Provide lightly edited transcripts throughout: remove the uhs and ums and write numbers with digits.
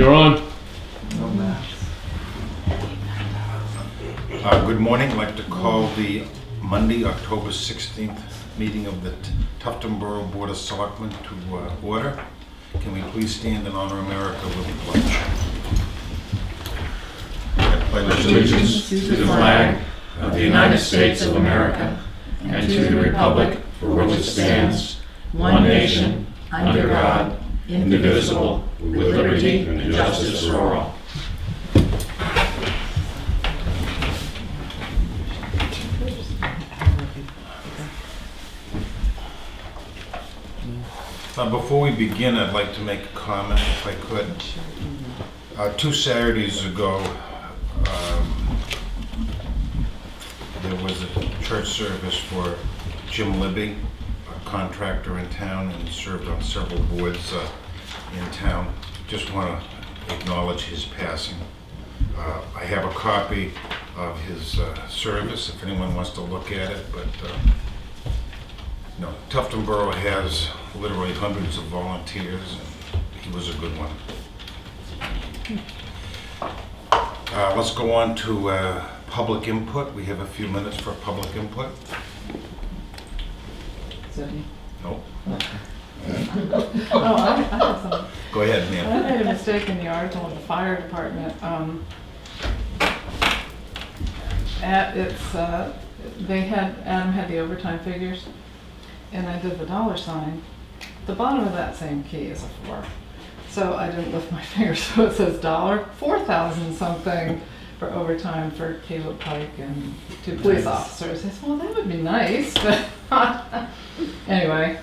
You're on. No maps. Good morning. I'd like to call the Monday, October 16th meeting of the Tufton Borough Board of Selectmen to order. Can we please stand and honor America with the pledge? I pledge Allegiance to the flag of the United States of America and to the republic for which it stands, one nation, under God, indivisible, with liberty and justice for all. Before we begin, I'd like to make a comment, if I could. 2 Saturdays ago, there was a church service for Jim Libby, a contractor in town, and served on several boards in town. Just want to acknowledge his passing. I have a copy of his service if anyone wants to look at it, but Tufton Borough has literally hundreds of volunteers, and he was a good one. Let's go on to public input. We have a few minutes for public input. Is that me? No. Oh, I have some. Go ahead, I Nan. made a mistake in the article in the fire department. Adam had the overtime figures, and I did the dollar sign. The bottom of that same key is a 4. So I didn't lift my finger, so it says $4,000 something for overtime for Caleb Pike and 2 police officers. I said, well, that would be nice, but anyway.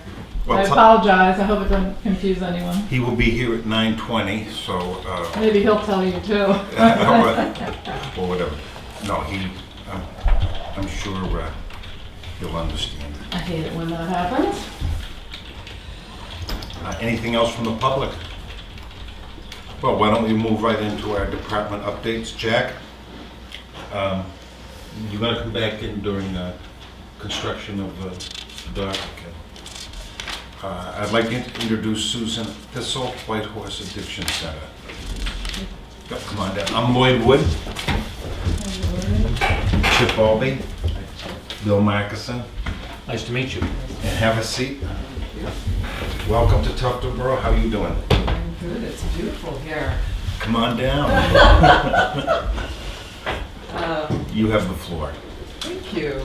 Well, I apologize. I hope it doesn't confuse anyone. He will be here at 9:20, so... Maybe he'll tell you too. or whatever. No, I'm sure he'll understand. I hate it when that happens. Anything else from the public? Well, why don't we move right into our department updates. Jack, you're going to come back in during construction of the dock. Okay. I'd like to introduce Susan Thistle, White Horse Addiction Center. Come on down. I'm Lloyd Wood. Chip Albee. Bill Markison. Nice to meet you. And have a seat. Welcome to Tufton Borough. How are you doing? I'm good. It's beautiful here. Come on down. You have the floor. Thank you.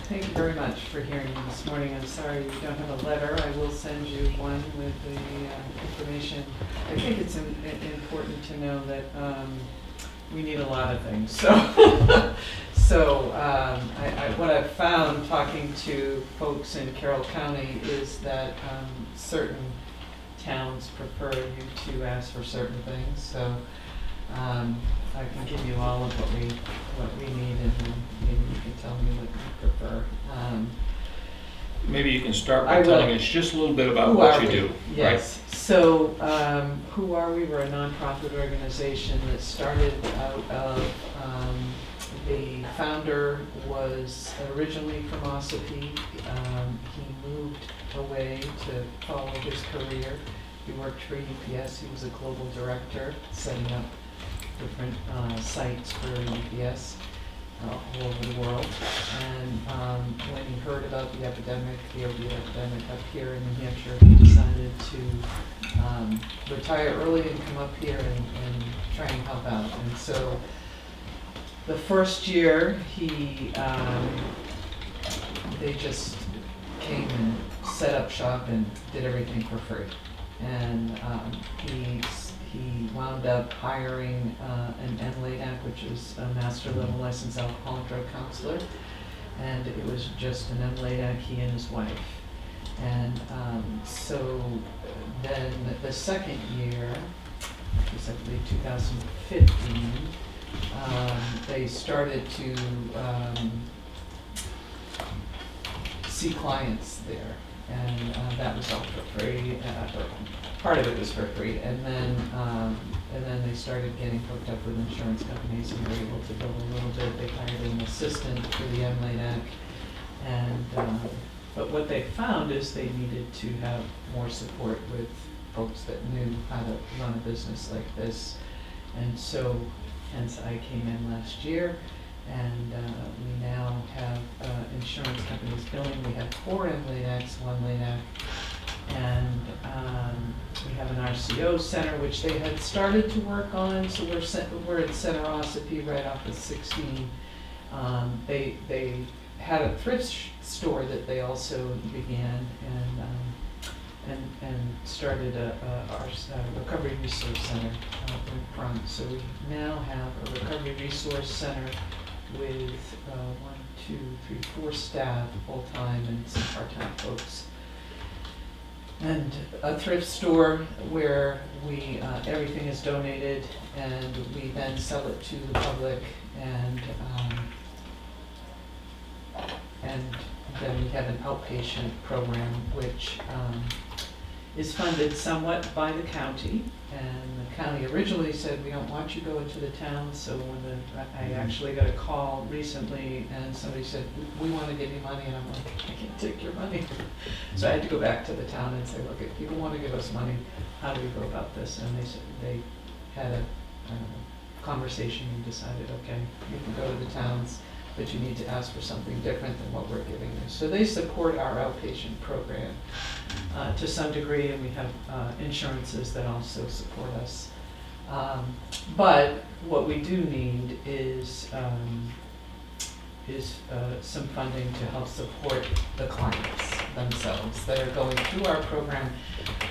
Thank you very much for hearing me this morning. I'm sorry you don't have a letter. I will send you one with the information. I think it's important to know that we need a lot of things. So, what I've found talking to folks in Carroll County is that certain towns prefer you to ask for certain things. So I can give you all of what we need, and then maybe you can tell me what you prefer. Maybe you can start I by will. telling us just a little bit about Who what are you we? do. Yes. So, who are we? We're a nonprofit organization that started out of the founder was originally from Ossipee. He moved away to follow his career. He worked for UPS. He was a global director, setting up different sites for UPS all over the world. And when he heard about the epidemic, the opioid epidemic up here in New Hampshire, he decided to retire early and come up here and try and help out. And so the first year, they just came and set up shop and did everything for free. And he wound up hiring an MLADAC, which is a master level licensed alcohol and drug counselor. And it was just an MLADAC, he and his wife. And so then the second year, which was I believe 2015, they started to see clients there, and that was all for free. Part of it was for free, and then they started getting hooked up with insurance companies and were able to build a little bit. They hired an assistant for the MLADAC, and but what they found is they needed to have more support with folks that knew how to run a business like this. And so, hence I came in last year, and we now have insurance companies billing. We have 4 in Lanex, 1 Lanex, and we have an RCO center, which they had started to work on, so we're at Center Ossipee right off of 16. They had a thrift store that they also began, and started our recovery resource center in front. So we now have a recovery resource center with 4 staff full-time and some part-time folks. And a thrift store where we everything is donated, and we then sell it to the public, and then we have an outpatient program which is funded somewhat by the county. And the county originally said, we don't want you going to the town. So when I actually got a call recently, and somebody said, we want to give you money, and I'm like, I can't take your money. So I had to go back to the town and say, look, if people want to give us money, how do we go about this? And they said they had a conversation and decided, okay, you can go to the towns, but you need to ask for something different than what we're giving you. So they support our outpatient program to some degree, and we have insurances that also support us. But what we do need is some funding to help support the clients themselves that are going through our program.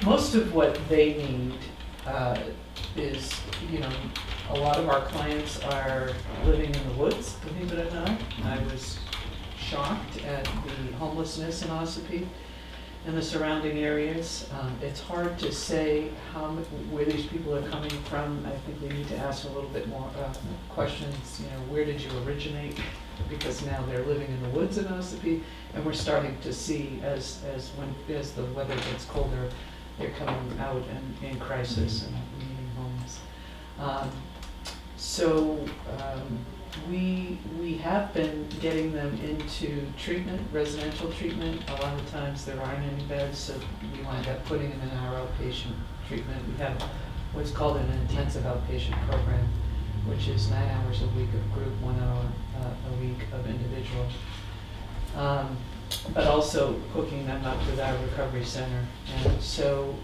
Most of what they need is, a lot of our clients are living in the woods, believe it or not. I was shocked at the homelessness in Ossipee and the surrounding areas. It's hard to say where these people are coming from. I think we need to ask a little bit more questions. Where did you originate? Because now they're living in the woods in Ossipee, and we're starting to see as the weather gets colder, they're coming out in crisis and needing homes. So we have been getting them into treatment, residential treatment. A lot of times there aren't any beds, so we wind up putting them in our outpatient treatment. We have what's called an intensive outpatient program, which is 9 hours a week of group, 1 hour a week of individual. But also hooking them up with our recovery center. And so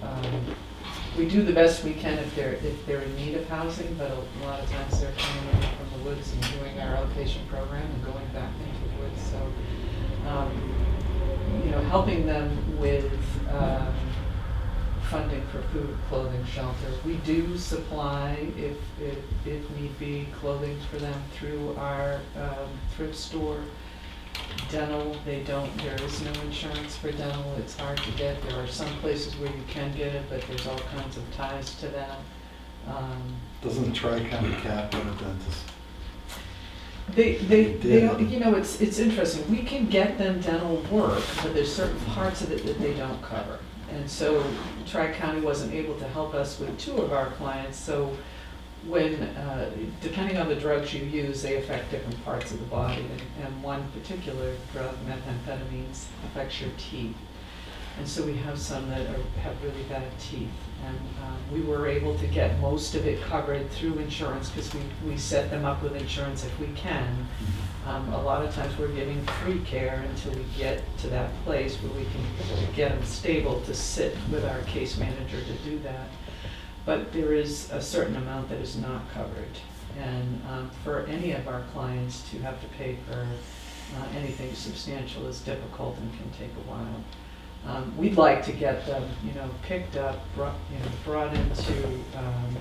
we do the best we can if they're in need of housing, but a lot of times they're coming in from the woods and doing our outpatient program and going back into the woods. So, helping them with funding for food, clothing, shelter. We do supply, if need be, clothing for them through our thrift store. Dental, there is no insurance for dental. It's hard to get. There are some places where you can get it, but there's all kinds of ties to that. Doesn't Tri-County cap on a dentist? They don't, it's interesting. We can get them dental work, but there's certain parts of it that they don't cover. And so Tri-County wasn't able to help us with 2 of our clients. So when, depending on the drugs you use, they affect different parts of the body. And one particular drug, methamphetamines, affects your teeth. And so we have some that have really bad teeth. And we were able to get most of it covered through insurance because we set them up with insurance if we can. A lot of times we're giving free care until we get to that place where we can get them stable to sit with our case manager to do that. But there is a certain amount that is not covered. And for any of our clients to have to pay for anything substantial is difficult and can take a while. We'd like to get them, picked up, brought into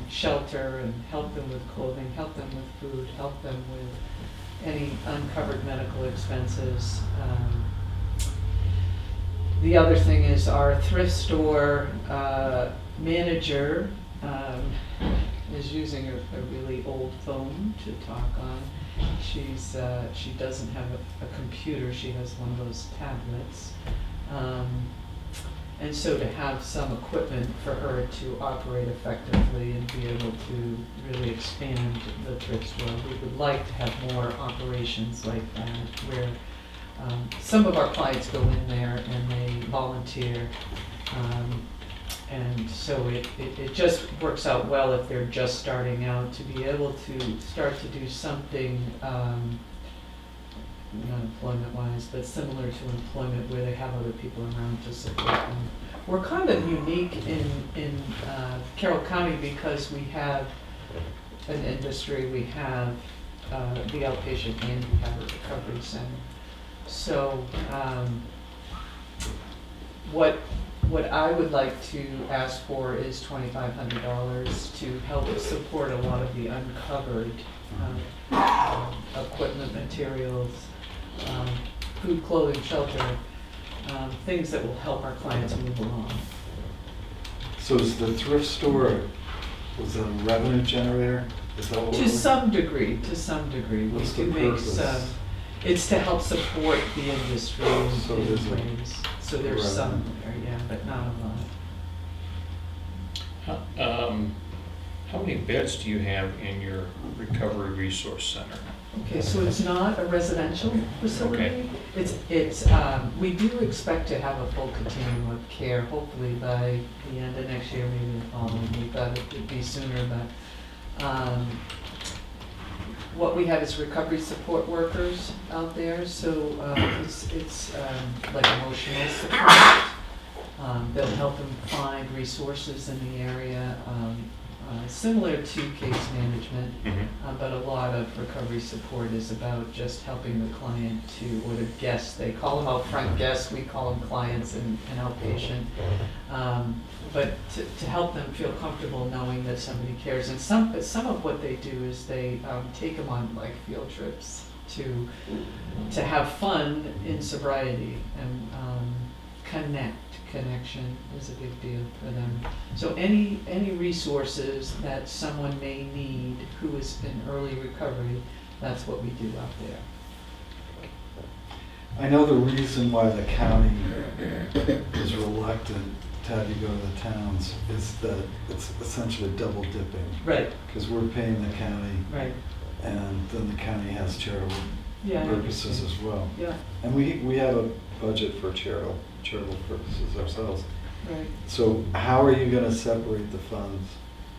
shelter and help them with clothing, help them with food, help them with any uncovered medical expenses. The other thing is our thrift store manager is using a really old phone to talk on. She doesn't have a computer. She has one of those tablets. And so to have some equipment for her to operate effectively and be able to really expand the thrift store. We would like to have more operations like that where some of our clients go in there and they volunteer And so it just works out well if they're just starting out, to be able to start to do something, not employment-wise, but similar to employment where they have other people around to support them. We're kind of unique in Carroll County because we have an industry, we have the outpatient, and we have a recovery center. So what I would like to ask for is $2,500 to help support a lot of the uncovered equipment, materials, food, clothing, shelter, things that will help our clients move along. So is the thrift store, was that a revenue generator? Is that what To some degree, we What's the do make purpose? some, it's to help support the industry So in there's a ways. So there's some there, yeah, but not a lot. How many beds do you have in your recovery resource center? Okay, so it's not a residential facility. It's, we do expect to have a full continuum of care, hopefully by the end of next year, maybe the following year, but it could be sooner, but, what we have is recovery support workers out there, so, it's like emotional support. They'll help them find resources in the area, similar to case management. But a lot of recovery support is about just helping the client to, or the guests, they call them out front guests, we call them clients and outpatient. But to help them feel comfortable knowing that somebody cares. And some of what they do is they take them on like field trips to have fun in sobriety and connection is a big deal for them. So any resources that someone may need who is in early recovery, that's what we do out there. I know the reason why the county is reluctant to have you go to the towns is that it's essentially double dipping. Right, Because we're paying the county right. and then the county has charitable Yeah, I purposes understand. as well. Yeah, And we have a budget for charitable purposes ourselves. right. So how are you gonna separate the funds?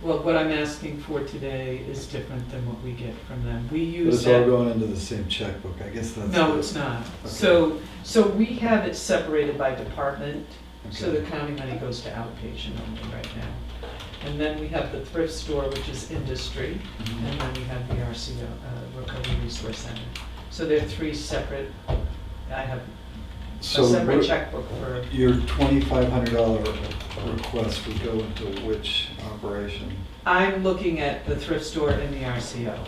Well, what I'm asking for today is different than what we get from them. We But use it's all that. going into the same checkbook, I guess that's. No, the- it's not. Okay. So we have it separated by department, so Okay. the county money goes to outpatient only right now. And then we have the thrift store, which is industry, Mhm. and then we have the RCO, Recovery Resource Center. So they're three separate, I have a So separate what- checkbook for, your $2,500 request would go into which operation? I'm looking at the thrift store and the RCO.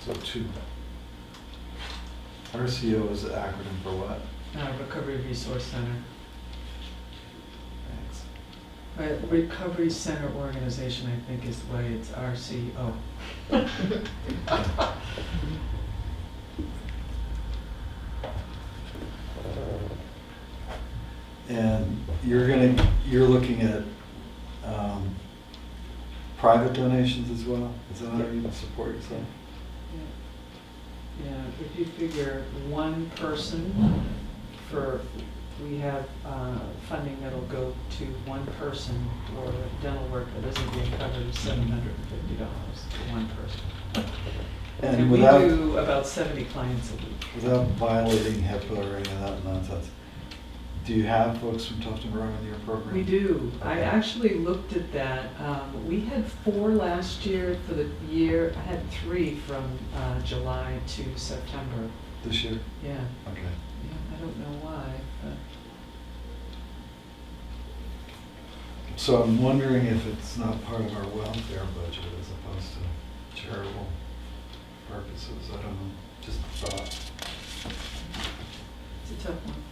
So two. RCO is the acronym for what? Recovery Resource Center. Thanks. Recovery Center Organization, I think is the way it's RCO. And you're looking at private donations as well? Is that how you support yourself? Yeah, if you figure one person we have funding that'll go to one person for dental work that isn't being covered is $750 to one person. And we without, do about 70 clients a week. without violating HIPAA or any of that nonsense, do you have folks from Tufton Borough in your program? We do. I Okay. actually looked at that. We had 4 last year for the year. I had 3 from July to September. This year? Yeah, Okay. yeah, I don't know why, but. So I'm wondering if it's not part of our welfare budget as opposed to charitable purposes. I don't know, just a thought. It's a tough one.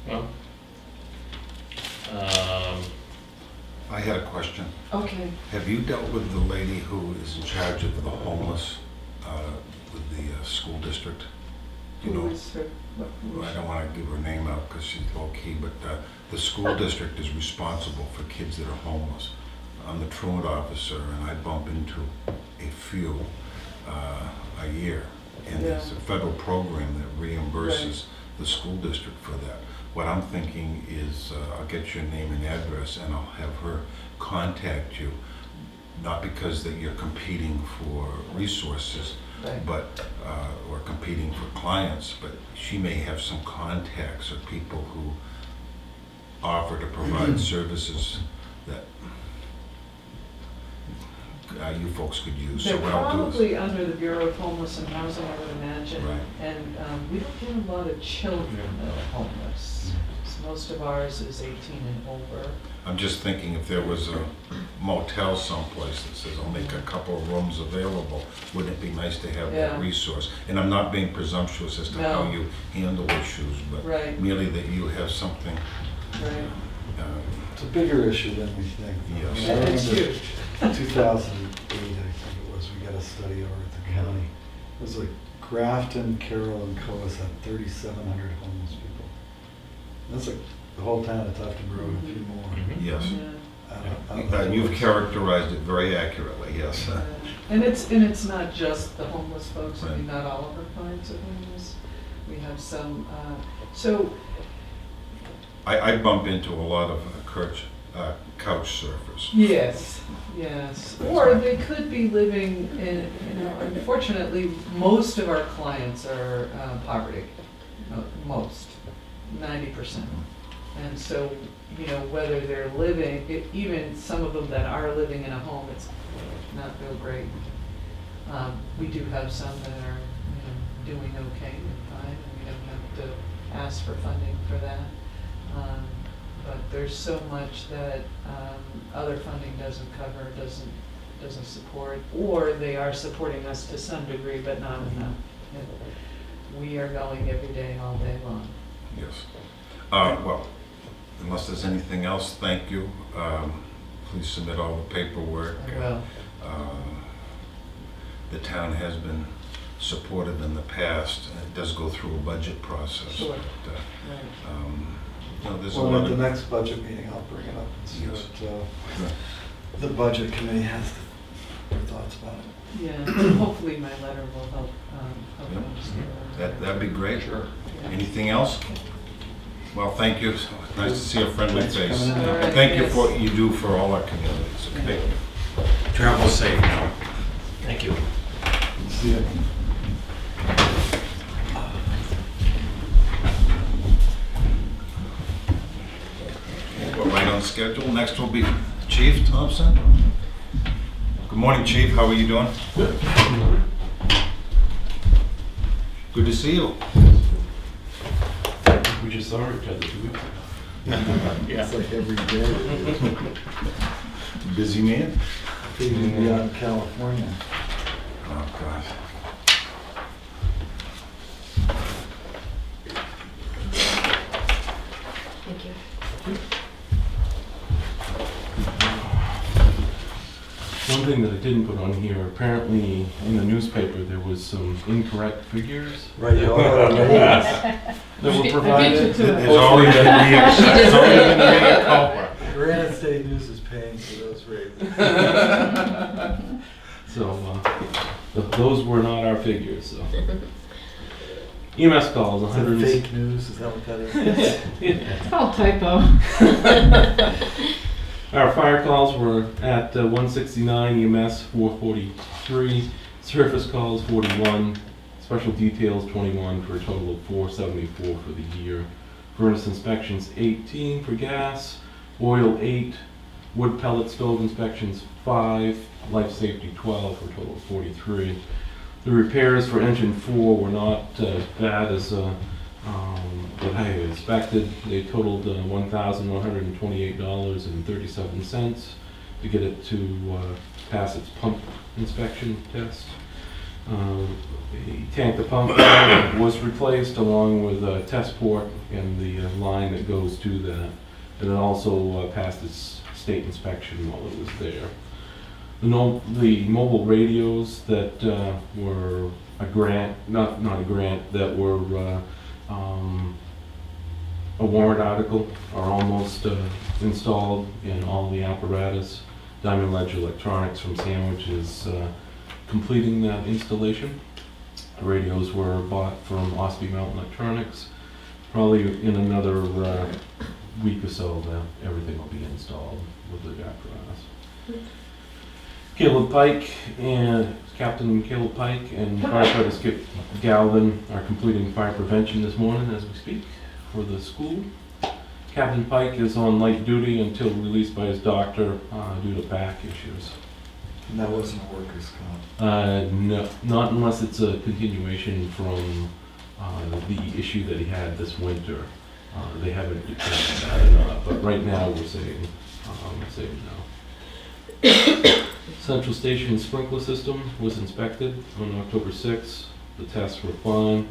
Well, I had a question. Okay. Have you dealt with the lady who is in charge of the homeless with the school district? You Who know, is her, what, who is I she? don't want to give her name out because she's low-key, but the school district is responsible for kids that are homeless. I'm the truant officer, and I bump into a few a year. And it's a federal program that reimburses the school district for that. What I'm thinking is I'll get your name and address and I'll have her contact you, not because that you're competing for resources, Right. but, or competing for clients, but she may have some contacts or people who offer to provide services that you folks could use. They're So what I'll do is, probably under the Bureau of Homeless and Housing, I would imagine. Right. And we don't get a lot of children that are homeless. So most of ours is 18 and over. I'm just thinking if there was a motel someplace that says, I'll make a couple of rooms available, wouldn't it be nice to have that Yeah. resource? And I'm not being presumptuous as to how No. you handle issues, but Right. merely that you have something. Right. It's a bigger issue than we think. Yes. I mean, I It's remember huge. 2008, I think it was, we got a study over at the county. It was like Grafton, Carroll, and Coas had 3,700 homeless people. That's like the whole town of Tufton Road, a few more. Yes. Yeah. You've characterized it very accurately, yes. And it's not just the homeless folks. I mean, Right. not all of our clients are homeless. We have some. So I bump into a lot of couch surfers. yes, yes. Or they could be living in. Unfortunately, most of our clients are poverty. Most, 90%. And so, whether they're living, even some of them that are living in a home, it's not real great. We do have some that are, doing okay and fine, and we don't have to ask for funding for that. But there's so much that other funding doesn't cover, doesn't support, or they are supporting us to some degree, but not enough. And we are going every day, all day long. Yes. Well, unless there's anything else, thank you. Please submit all the paperwork. Well, The town has been supportive in the past. It does go through a budget process. Sure. But, right. there's a Well, lot at the of... next budget meeting, I'll bring it up and see Yes. what the budget committee has their thoughts about it. Yeah, and hopefully my letter will help Yep. us. That'd be great. Sure. Yeah. Anything else? Well, thank you. Nice to see a friendly Thanks for face. coming in. All right, And thank you yes. for what you do for all our communities. Okay? Travel safe now. Thank you. See ya. We're right on schedule. Next will be Chief Thompson. Good morning, Chief. How are you doing? Good. Good to see you. We just saw each other 2 weeks ago. It's like every day. Busy man? Figured to be out in California. Oh, God. Thank you. One thing that I didn't put on here, apparently in the newspaper, there was some incorrect figures Right, you all got that were I beat you provided. to it. There's already been There's already been a culprit. Granite State News is paying for those raises. So, those were not our figures, so. EMS calls, Is it 100. fake news? Is that what that is? It's called typo. Our fire calls were at 169, EMS 443, surface calls 41, special details 21, for a total of 474 for the year. Furnace inspections 18 for gas, oil 8, wood pellet stove inspections 5, life safety 12 for a total of 43. The repairs for engine 4 were not as bad as what I had expected. They totaled $1,128.37 to get it to pass its pump inspection test. The tank, the pump was replaced along with a test port and the line that goes to that. And it also passed its state inspection while it was there. The mobile radios that were a grant, not a grant, that were a warrant article are almost installed in all the apparatus. Diamond Ledge Electronics from Sandwich is completing that installation. The radios were bought from Ospey Mountain Electronics. probably in another week or so, everything will be installed with the apparatus. Caleb Pike and Captain Caleb Pike and firefighter Skip Galvin are completing fire prevention this morning as we speak for the school. Captain Pike is on light duty until released by his doctor due to back issues. And that wasn't a workers' comp. No, not unless it's a continuation from the issue that he had this winter. They haven't determined that or not, but right now we're saying no. Central Station sprinkler system was inspected on October 6th. The tests were fine.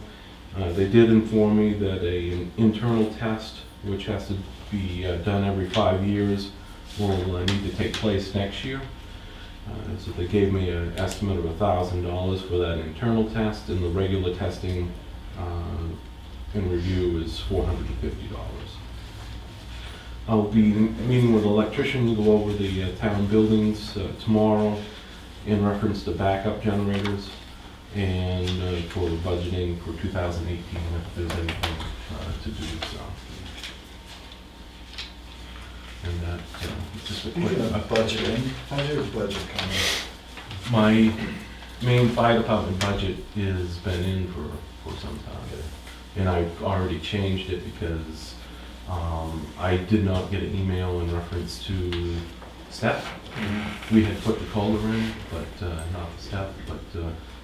They did inform me that an internal test, which has to be done every 5 years, will need to take place next year. So they gave me an estimate of $1,000 for that internal test, and the regular testing and review is $450. I'll be meeting with an electrician to go over the town buildings tomorrow in reference to backup generators and for budgeting for 2018 if there's anything to do so. And that, just a quick Speaking of update. budgeting, how's your budget coming? My main fire department budget has been in for some time. And I've already changed it because I did not get an email in reference to STEP. We had put the COLA in, but not the STEP, but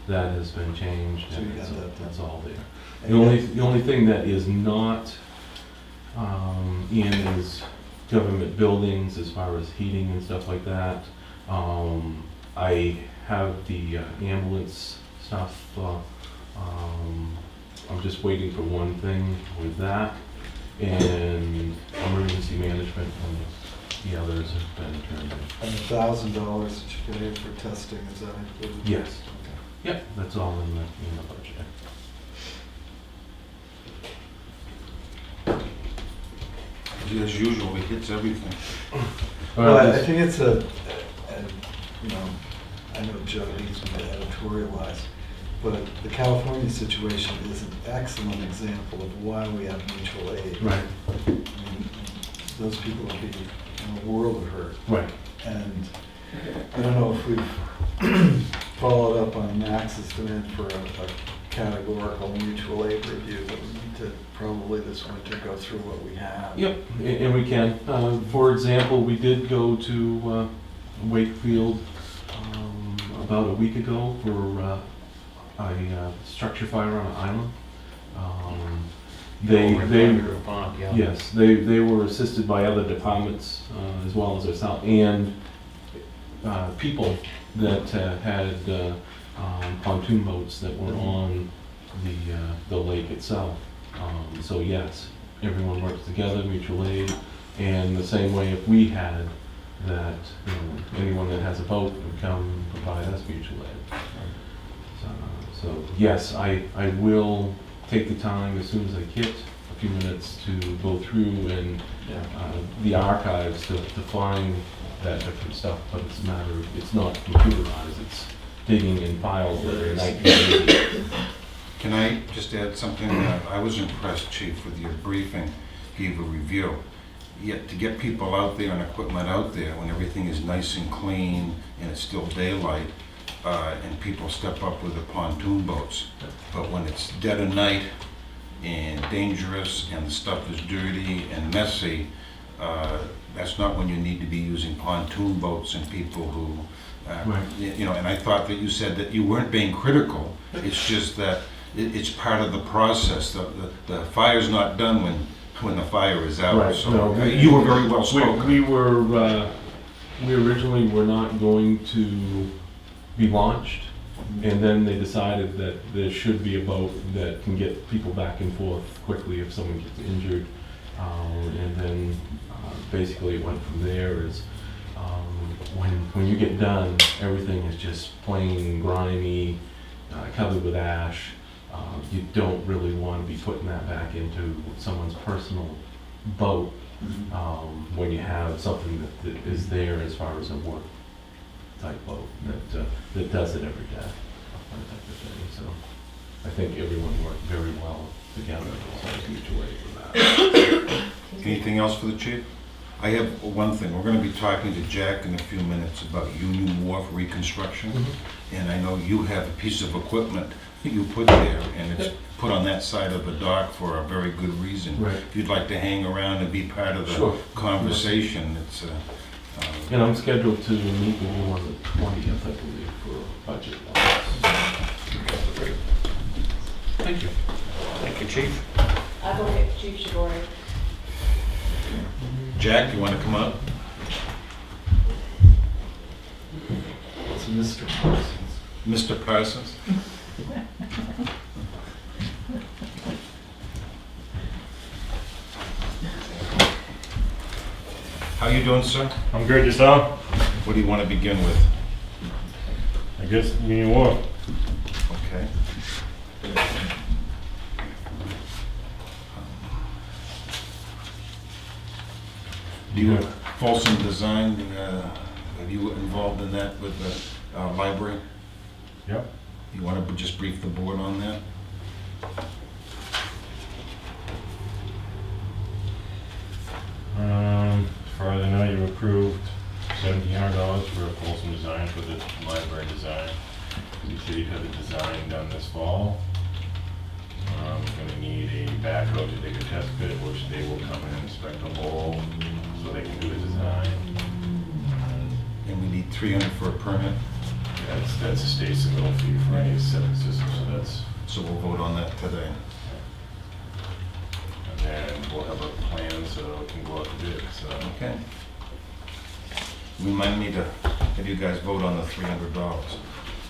that has been changed So you and got that done. it's all there. And The only thing that is not in is government buildings as far as heating and stuff like that. I have the ambulance stuff. I'm just waiting for one thing with that, and emergency management, and the others have been turned in. And $1,000 that you paid for testing, is that included? Yes. Yep, that's all in the budget. As usual, he hits everything. Well, I think it's you know, I know Joe needs me to editorialize, but the California situation is an excellent example of why we have mutual aid. Right, I mean, those people would be in a world of hurt. right. And I don't know if we've followed up on Max's demand for a categorical mutual aid review, but we need to probably this winter go through what we have. Yep, and we can. For example, we did go to Wakefield about a week ago for a structure fire on an island. Yes, they were assisted by other departments as well as ourselves, and people that had pontoon boats that were on the lake itself. So yes, everyone works together, mutual aid, and the same way if we had that, anyone that has a boat would come provide us mutual aid. So yes, I will take the time as soon as I get a few minutes to go through and the archives to find that different stuff, but it's a matter of, it's not computerized, it's digging in files that are 1980. Can I just add something? I was impressed, Chief, with your briefing, gave a review. Yet to get people out there and equipment out there when everything is nice and clean and it's still daylight, and people step up with the pontoon boats. But when it's dead of night and dangerous and the stuff is dirty and messy, that's not when you need to be using pontoon boats and people who, Right. and I thought that you said that you weren't being critical. It's just that it's part of the process. The fire's not done when the fire is out. Right, So no. you were very well spoken. We originally were not going to be launched, and then they decided that there should be a boat that can get people back and forth quickly if someone gets injured. And then basically it went from there is when you get done, everything is just plain grimy, covered with ash. You don't really want to be putting that back into someone's personal boat when you have something that is there as far as a work type boat that does it every day. That type of thing. So I think everyone worked very well together, so I was mutual aid for that. Anything else for the chief? I have one thing. We're gonna be talking to Jack in a few minutes about Union Wharf reconstruction. And I know you have a piece of equipment that you put there, and it's put on that side of the dock for a very good reason. Right. If you'd like to hang around and be part of the Sure. conversation, it's, And I'm scheduled to meet with you on the 20th, I believe, for budget. Thank you. Thank you, chief. I will get Chief Shigori. Jack, you wanna come up? It's Mr. Parsons. Mr. Parsons? How you doing, sir? I'm good, yourself? What do you wanna begin with? I guess Union Wharf. Okay. Do you have Folsom Design, are you involved in that with the library? Yep. You want to just brief the board on that? As far as I know, you approved $1,700 for a Folsom Design for the library design. You said you'd have the design done this fall. We're gonna need a backhoe to dig a test pit, which they will come and inspect the hole so they can do the design. And we need 300 for a permit, That's a state submittal fee for any septic system, so that's, so we'll vote on that today. and then we'll have a plan so it can go out to bid, so. Okay. Remind me to have you guys vote on the $300.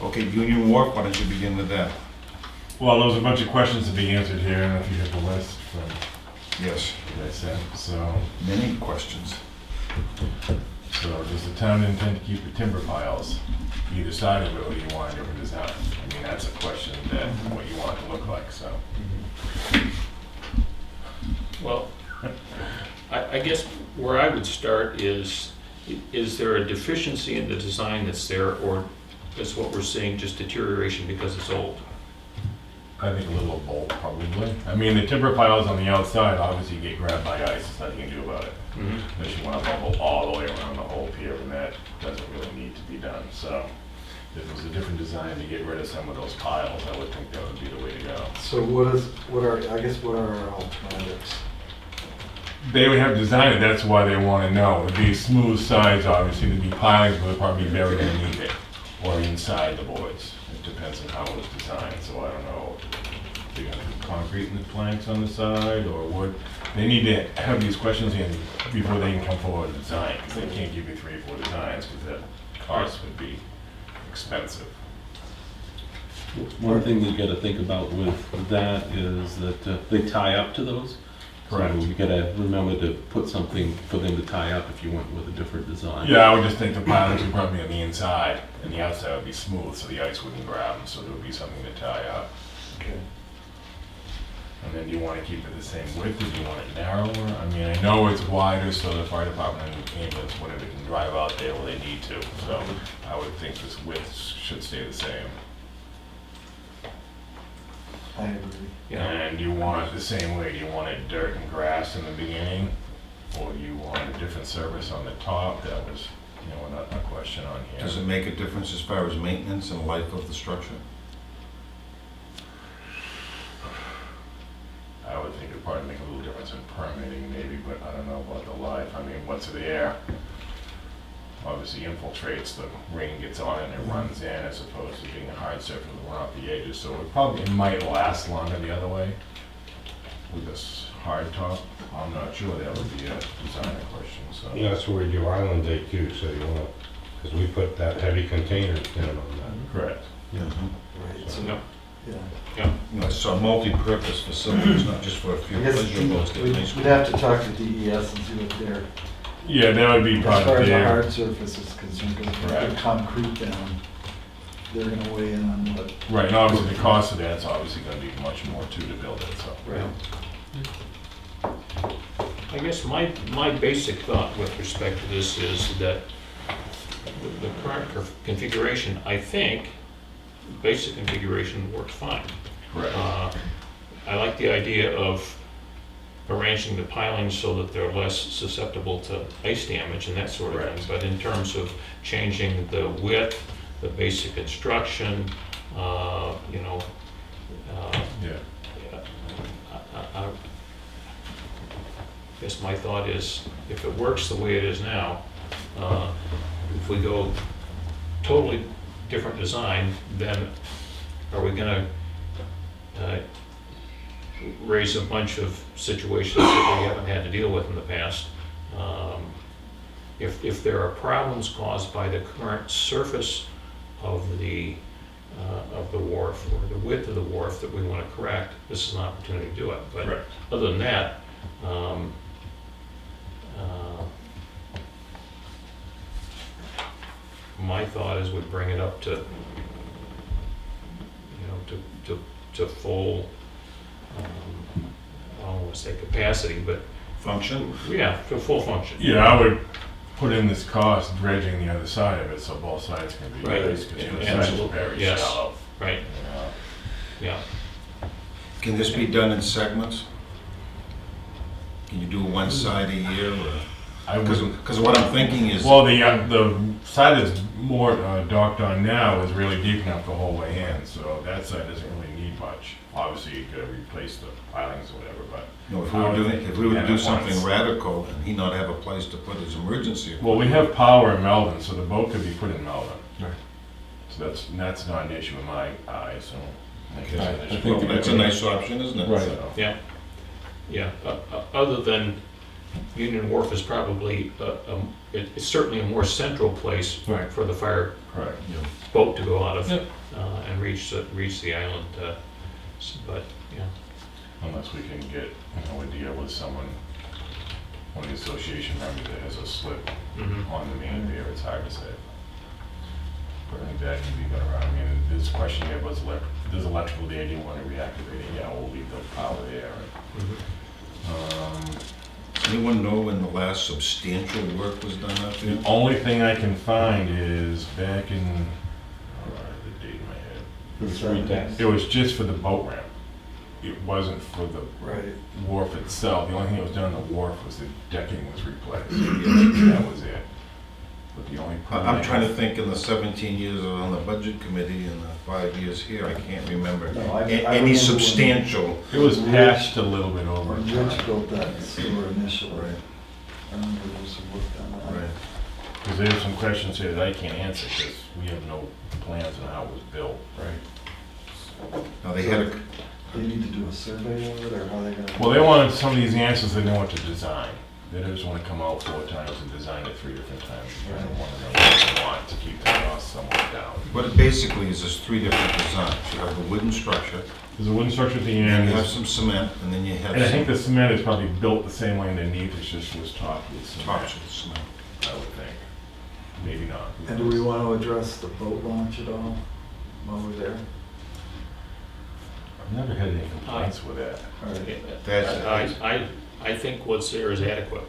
Okay, Union Wharf, why don't you begin with that? Well, there was a bunch of questions to be answered here, I don't know if you have the list from Yes, what I sent, so. many questions. So does the town intend to keep the timber piles either side of it, or do you want a different design? I mean, that's a question that, what you want it to look like, so. Well, I guess where I would start is there a deficiency in the design that's there, or is what we're seeing just deterioration because it's old? I think a little of both, probably. I mean, the timber piles on the outside obviously get grabbed by ice, there's nothing you can do about it. Unless you want to bubble all the way around the whole pier, and that doesn't really need to be done, so. If it was a different design to get rid of some of those piles, I would think that would be the way to go. So what are our alternatives? They would have designed it, that's why they want to know. It'd be smooth sides, obviously, there'd be pilings, but it'd probably be buried underneath it, or inside the boards. It depends on how it was designed, so I don't know. If they're gonna do concrete in the planks on the side, or wood. They need to have these questions in before they can come forward with a design, because they can't give you 3 or 4 designs, because the cost would be expensive. One thing you gotta think about with that is that they tie up to those. Correct. So you gotta remember to put something for them to tie up if you went with a different design. Yeah, I would just think the pilings would probably be on the inside, and the outside would be smooth, so the ice wouldn't grab them, so there would be something to tie up. Okay. And then do you want to keep it the same width, or do you want it narrower? I mean, I know it's wider, so the fire department and ambulance, whatever, can drive out there where they need to. So I would think this width should stay the same. I agree. Yeah. And you want it the same way, do you want it dirt and grass in the beginning? Or do you want a different surface on the top? That was, a question on here. Does it make a difference as far as maintenance and life of the structure? I would think it'd probably make a little difference in permitting maybe, but I don't know about the life. I mean, what's there obviously infiltrates, the rain gets on it and it runs in, as opposed to being a hard surface that run off the edges. So it might last longer the other way with this hard top. I'm not sure, that would be a designer question, so. Yeah, that's where we do Island Day too, so you want, because we put that heavy container down on that. Correct. Right, so, No. yeah. It's a multi-purpose facility, it's not just for a few I guess pleasure boats. we'd have to talk to DES and see what they're, Yeah, that would be as far probably as the there. hard surface is concerned, because if we Right. put concrete down, they're gonna weigh in on what. Right, and obviously the cost of that's obviously gonna be much more too to build it, so. Right. I guess my basic thought with respect to this is that the current configuration, I think, basic configuration works fine. Correct. I like the idea of arranging the pilings so that they're less susceptible to ice damage and that sort of thing. Correct. But in terms of changing the width, the basic construction, you know, Yeah. I guess my thought is, if it works the way it is now, if we go totally different design, then are we gonna raise a bunch of situations that we haven't had to deal with in the past? If there are problems caused by the current surface of the wharf, or the width of the wharf that we want to correct, this is an opportunity to do it. But Correct. other than that, my thought is we bring it up to, you know, to full, I don't want to say capacity, but Function? yeah, to full function. Yeah, I would put in this cost dredging the other side of it, so both sides can be Right. used, because the other side is Absolutely. very Yes. shallow. Right, you know. yeah. Can this be done in segments? Can you do one side a year, or? I would, Because what I'm thinking is, well, the side that's more docked on now is really deep enough the whole way in, so that side doesn't really need much. Obviously, you could replace the pilings or whatever, but. you know, if we were to do something Once. radical and he not have a place to put his emergency. Well, we have power in Melvin, so the boat could be put in Melvin. Right. So that's not an issue in my eyes, so. I guess Right. it is. I think Well, that's a nice option, isn't it? Right. So, Yeah, yeah. Other than Union Wharf is probably, it's certainly a more central place Right. for the fire correct. boat to go out of Yep. and reach the island. But, yeah, Unless we can get, a deal with someone, one of the association members that has a slip mhm. on the main there, it's hard to say. But I think that can be done around. I mean, this question here was, there's electrical there, do you want to reactivate it? Yeah, we'll leave the power there. Mhm. Does anyone know when the last substantial work was done out there? The only thing I can find is back in, the date in my head. It was redone. It was just for the boat ramp. It wasn't for the Right. wharf itself. The only thing that was done on the wharf was the decking was replaced. That was it. But the only. I'm trying to think in the 17 years I was on the budget committee and the 5 years here, I can't remember No, I any remember substantial. It was patched a little bit over When time. Rich built that sewer initially, Right. I remember there was some work done on that. Right. Because there's some questions here that I can't answer because we have no plans on how it was built. Right. Now, they had a, They need to do a survey of it, or how they gonna? Well, they wanted some of these answers, they know what to design. They just want to come out 4 times and design it 3 different times. They don't want to know what they want to keep the cost somewhat down. what it basically is 3 different designs. You have the wooden structure, There's a wooden structure at the and end. you have some cement, and then you have And I think some the cement is probably built the same way underneath, it's just was topped with cement. tops of cement. I would think. Maybe not. Who And do knows? we want to address the boat launch at all while we're there? I've never had any complaints with that. All right. That's- I think what's there is adequate.